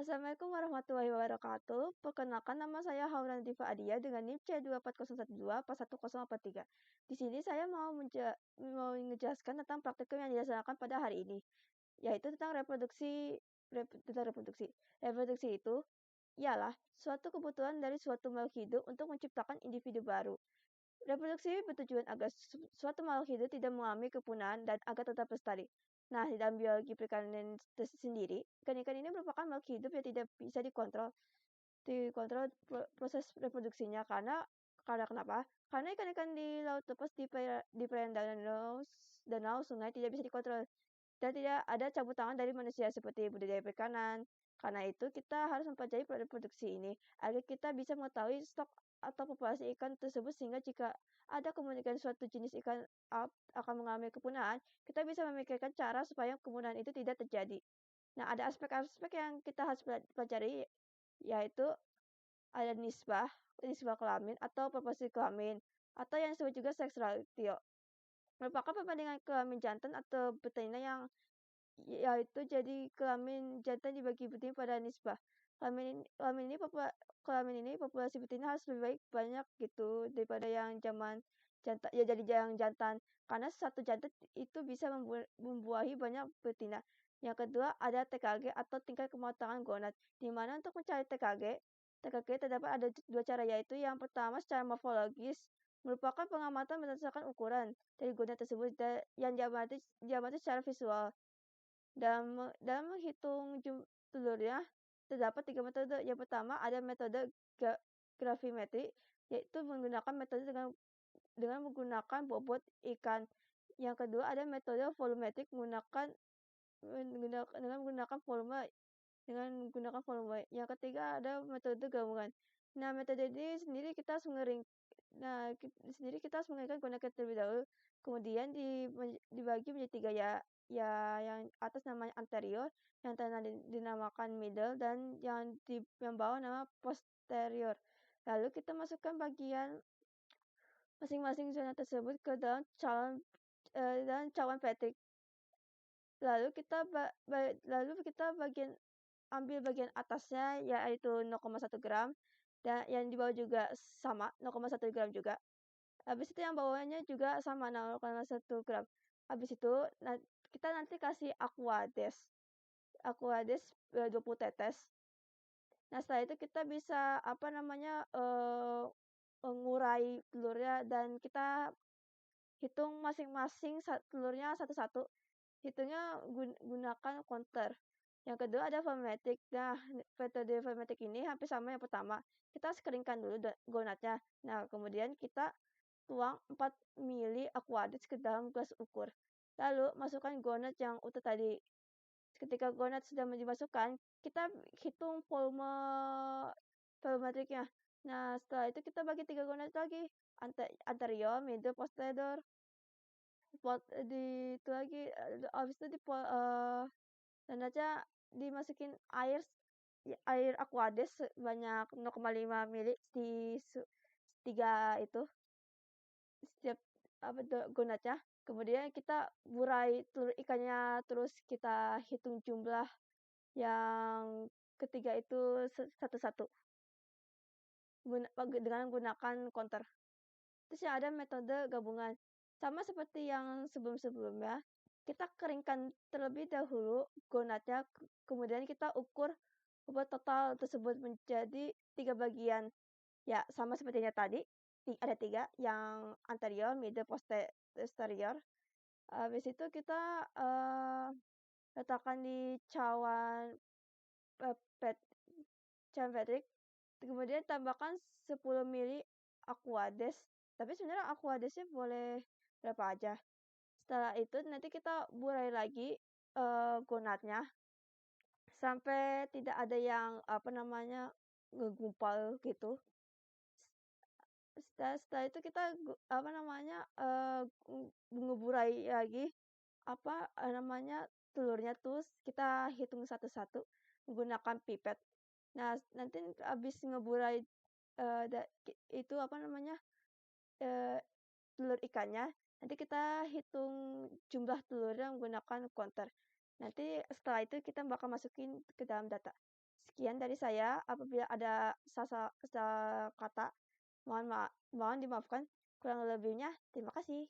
Assalamualaikum warahmatullahi wabarakatuh. Perkenalkan nama saya Hauna Diva Adia dengan NIM C24012 pas 1083. Di sini saya mau menjelaskan tentang praktikum yang dilaksanakan pada hari ini, yaitu tentang reproduksi. Reproduksi itu ialah suatu kebutuhan dari suatu makhluk hidup untuk menciptakan individu baru. Reproduksi bertujuan agar suatu makhluk hidup tidak mengalami kepunahan dan agar tetap lestari. Nah, di dalam biologi perikanan sendiri, ikan-ikan ini merupakan makhluk hidup yang tidak bisa dikontrol proses reproduksinya karena kenapa? Karena ikan-ikan di laut lepas di perairan danau, sungai tidak bisa dikontrol dan tidak ada campur tangan dari manusia seperti budidaya perikanan. Karena itu kita harus mempelajari reproduksi ini agar kita bisa mengetahui stok atau populasi ikan tersebut sehingga jika ada kemungkinan suatu jenis ikan akan mengalami kepunahan, kita bisa memikirkan cara supaya kepunahan itu tidak terjadi. Nah, ada aspek-aspek yang kita harus pelajari yaitu ada nisbah kelamin atau proporsi kelamin atau yang disebut juga seks ratio. Merupakan perbandingan kelamin jantan atau betina yang yaitu jadi kelamin jantan dibagi betina pada nisbah. Kelamin ini populasi betina harus lebih banyak gitu daripada yang zaman jantan ya jadi yang jantan karena satu jantan itu bisa membuahi banyak betina. Yang kedua ada TKG atau tingkat kematangan gonad. Di mana untuk mencari TKG terdapat ada dua cara yaitu yang pertama secara morfologis merupakan pengamatan berdasarkan ukuran dari gonad tersebut yang diamati secara visual. Dalam menghitung telurnya, terdapat tiga metode. Yang pertama ada metode gravimetri, yaitu menggunakan metode dengan menggunakan bobot ikan. Yang kedua ada metode volumetrik dengan menggunakan volume. Yang ketiga ada metode gabungan. Nah, metode ini sendiri kita harus mengeringkan gonad terlebih dahulu, kemudian dibagi menjadi tiga ya yang atas namanya anterior, yang tengah dinamakan middle, dan yang bawah nama posterior. Lalu kita masukkan bagian masing-masing zona tersebut ke dalam cawan Patrick. Lalu kita ambil bagian atasnya yaitu 0,1 gram dan yang di bawah juga sama 0,1 gram juga. Habis itu yang bawahnya juga sama 0,1 gram. Habis itu kita nanti kasih Aquades 20 tetes. Nah, setelah itu kita bisa mengurai telurnya dan kita hitung masing-masing telurnya satu-satu. Hitungnya gunakan counter. Yang kedua ada volumetric. Nah, metode volumetric ini hampir sama yang pertama. Kita keringkan dulu gonadnya. Nah, kemudian kita tuang 4 ml Aquades ke dalam gelas ukur. Lalu masukkan gonad yang utuh tadi. Ketika gonad sudah dimasukkan, kita hitung volumetriknya. Nah, setelah itu kita bagi 3 gonad lagi. Anterior, middle, posterior. Itu lagi, habis itu dan aja dimasukin air Aquades sebanyak 0,5 ml di 3 itu setiap gonadnya. Kemudian kita burai telur ikannya, terus kita hitung jumlah yang ketiga itu satu-satu dengan menggunakan counter. Terus yang ada metode gabungan. Sama seperti yang sebelum-sebelumnya, kita keringkan terlebih dahulu gonadnya, kemudian kita ukur bobot total tersebut menjadi 3 bagian. Ya, sama sepertinya tadi, ada 3, yang anterior, middle, posterior. Habis itu kita letakkan di cawan Patrick. Kemudian tambahkan 10 ml Aquades. Tapi sebenarnya Aquadesnya boleh berapa aja. Setelah itu nanti kita burai lagi gonadnya sampai tidak ada yang ngegumpal gitu. Setelah itu kita ngeburai lagi telurnya, terus kita hitung satu-satu menggunakan pipet. Nah, nanti habis ngeburai itu telur ikannya, nanti kita hitung jumlah telurnya menggunakan counter. Nanti setelah itu kita bakal masukin ke dalam data. Sekian. Sekian dari saya, apabila ada salah kata, mohon dimaafkan. Kurang lebihnya, terima kasih.